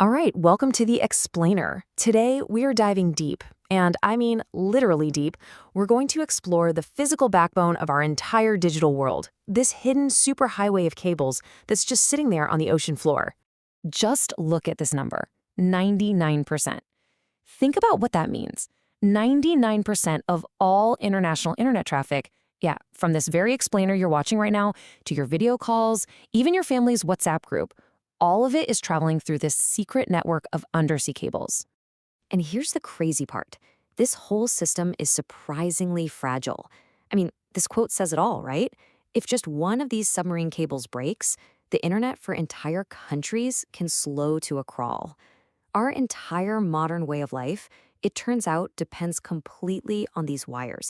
All right, welcome to the Explainer. Today, we are diving deep, and I mean literally deep. We're going to explore the physical backbone of our entire digital world, this hidden superhighway of cables that's just sitting there on the ocean floor. Just look at this number, 99%. Think about what that means. 99% of all international internet traffic, yeah, from this very Explainer you're watching right now to your video calls, even your family's WhatsApp group, all of it is traveling through this secret network of undersea cables. And here's the crazy part. This whole system is surprisingly fragile. I mean, this quote says it all, right? If just one of these submarine cables breaks, the internet for entire countries can slow to a crawl. Our entire modern way of life, it turns out, depends completely on these wires.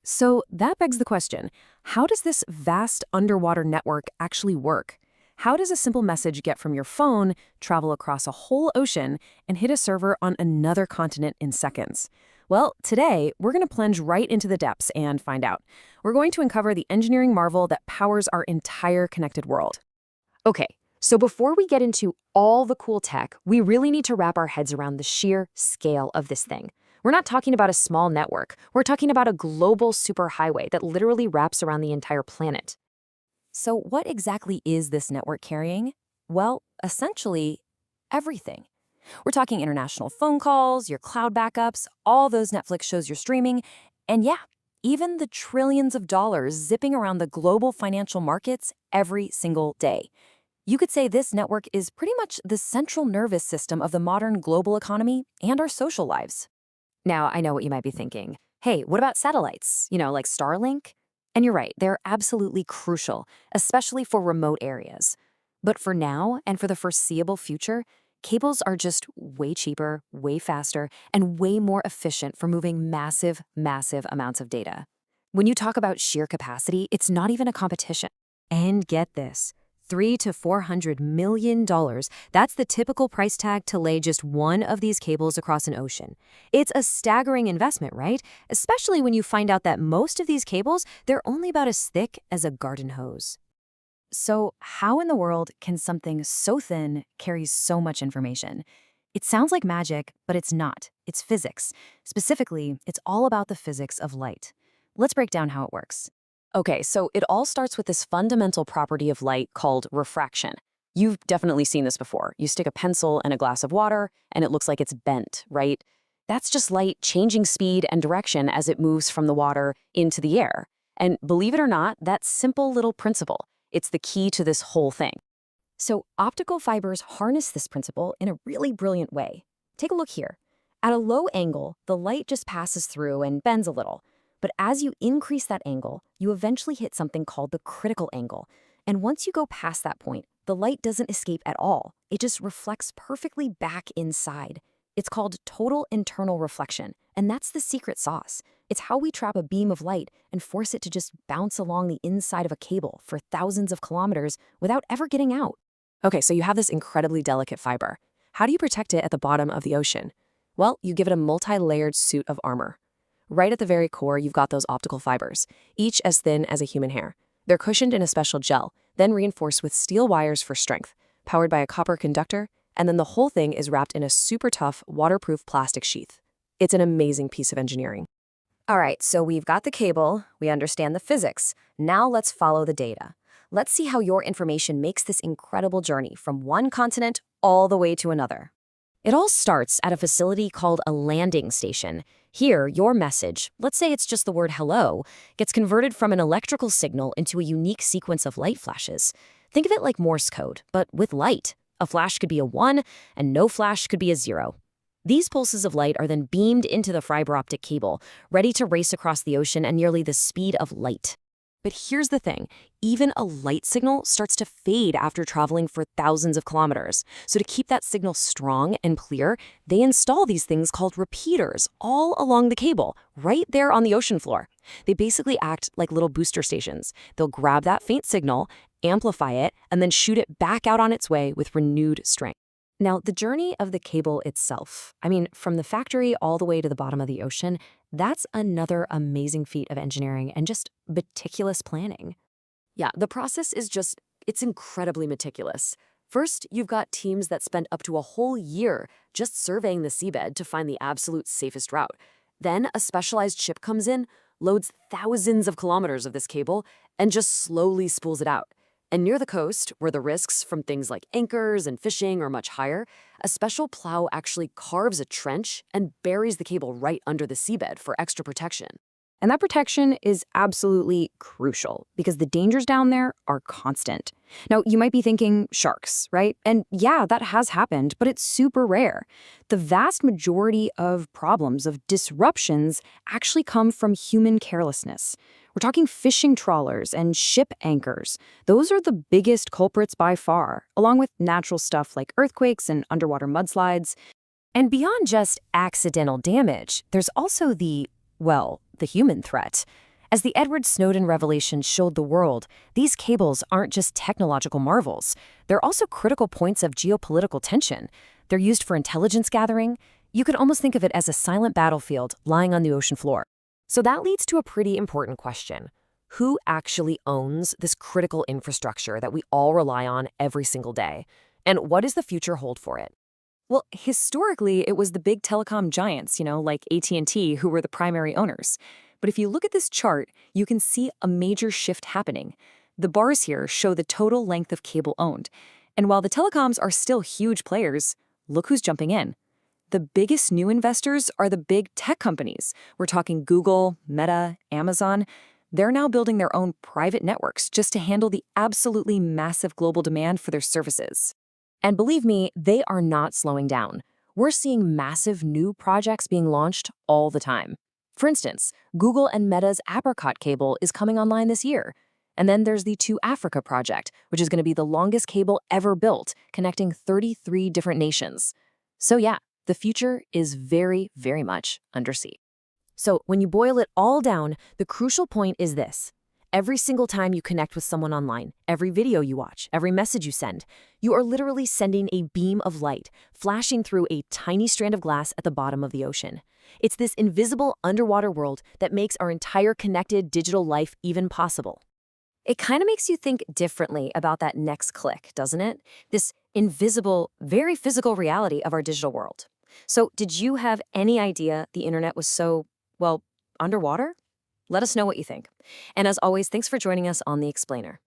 So that begs the question, how does this vast underwater network actually work? How does a simple message get from your phone, travel across a whole ocean, and hit a server on another continent in seconds? Well, today, we're going to plunge right into the depths and find out. We're going to uncover the engineering marvel that powers our entire connected world. Okay, so before we get into all the cool tech, we really need to wrap our heads around the sheer scale of this thing. We're not talking about a small network. We're talking about a global superhighway that literally wraps around the entire planet. So what exactly is this network carrying? Well, essentially, everything. We're talking international phone calls, your cloud backups, all those Netflix shows you're streaming, and yeah, even the trillions of dollars zipping around the global financial markets every single day. You could say this network is pretty much the central nervous system of the modern global economy and our social lives. Now, I know what you might be thinking. Hey, what about satellites? Like Starlink? And you're right, they're absolutely crucial, especially for remote areas. But for now, and for the foreseeable future, cables are just way cheaper, way faster, and way more efficient for moving massive, massive amounts of data. When you talk about sheer capacity, it's not even a competition. And get this, $300 to $400 million, that's the typical price tag to lay just one of these cables across an ocean. It's a staggering investment, right? Especially when you find out that most of these cables, they're only about as thick as a garden hose. So how in the world can something so thin carry so much information? It sounds like magic, but it's not. It's physics. Specifically, it's all about the physics of light. Let's break down how it works. Okay, so it all starts with this fundamental property of light called refraction. You've definitely seen this before. You stick a pencil in a glass of water, and it looks like it's bent, right? That's just light changing speed and direction as it moves from the water into the air. And believe it or not, that simple little principle, it's the key to this whole thing. So optical fibers harness this principle in a really brilliant way. Take a look here. At a low angle, the light just passes through and bends a little. But as you increase that angle, you eventually hit something called the critical angle. And once you go past that point, the light doesn't escape at all. It just reflects perfectly back inside. It's called total internal reflection, and that's the secret sauce. It's how we trap a beam of light and force it to just bounce along the inside of a cable for thousands of kilometers without ever getting out. Okay, so you have this incredibly delicate fiber. How do you protect it at the bottom of the ocean? Well, you give it a multi-layered suit of armor. Right at the very core, you've got those optical fibers, each as thin as a human hair. They're cushioned in a special gel, then reinforced with steel wires for strength, powered by a copper conductor, and then the whole thing is wrapped in a super tough, waterproof plastic sheath. It's an amazing piece of engineering. All right, so we've got the cable, we understand the physics. Now let's follow the data. Let's see how your information makes this incredible journey from one continent all the way to another. It all starts at a facility called a landing station. Here, your message, let's say it's just the word hello, gets converted from an electrical signal into a unique sequence of light flashes. Think of it like Morse code, but with light. A flash could be a 1, and no flash could be a 0. These pulses of light are then beamed into the fiber optic cable, ready to race across the ocean at nearly the speed of light. But here's the thing, even a light signal starts to fade after traveling for thousands of kilometers. So to keep that signal strong and clear, they install these things called repeaters all along the cable, right there on the ocean floor. They basically act like little booster stations. They'll grab that faint signal, amplify it, and then shoot it back out on its way with renewed strength. Now, the journey of the cable itself, from the factory all the way to the bottom of the ocean, that's another amazing feat of engineering and just meticulous planning. Yeah, the process is it's incredibly meticulous. First, you've got teams that spend up to a whole year just surveying the seabed to find the absolute safest route. Then a specialized ship comes in, loads thousands of kilometers of this cable, and just slowly spools it out. And near the coast, where the risks from things like anchors and fishing are much higher, a special plow actually carves a trench and buries the cable right under the seabed for extra protection. And that protection is absolutely crucial because the dangers down there are constant. Now, you might be thinking sharks, right? And yeah, that has happened, but it's super rare. The vast majority of problems, of disruptions, actually come from human carelessness. We're talking fishing trawlers and ship anchors. Those are the biggest culprits by far, along with natural stuff like earthquakes and underwater mudslides. And beyond just accidental damage, there's also the human threat. As the Edward Snowden revelation showed the world, these cables aren't just technological marvels. They're also critical points of geopolitical tension. They're used for intelligence gathering. You could almost think of it as a silent battlefield lying on the ocean floor. So that leads to a pretty important question. Who actually owns this critical infrastructure that we all rely on every single day? And what does the future hold for it? Well, historically, it was the big telecom giants, like AT&T, who were the primary owners. But if you look at this chart, you can see a major shift happening. The bars here show the total length of cable owned. And while the telecoms are still huge players, look who's jumping in. The biggest new investors are the big tech companies. We're talking Google, Meta, Amazon. They're now building their own private networks just to handle the absolutely massive global demand for their services. And believe me, they are not slowing down. We're seeing massive new projects being launched all the time. For instance, Google and Meta's Apricot cable is coming online this year. And then there's the To Africa project, which is going to be the longest cable ever built, connecting 33 different nations. So yeah, the future is very, very much undersea. So when you boil it all down, the crucial point is this. Every single time you connect with someone online, every video you watch, every message you send, you are literally sending a beam of light flashing through a tiny strand of glass at the bottom of the ocean. It's this invisible underwater world that makes our entire connected digital life even possible. It kind of makes you think differently about that next click, doesn't it? This invisible, very physical reality of our digital world. So did you have any idea the internet was so, underwater? Let us know what you think. And as always, thanks for joining us on The Explainer.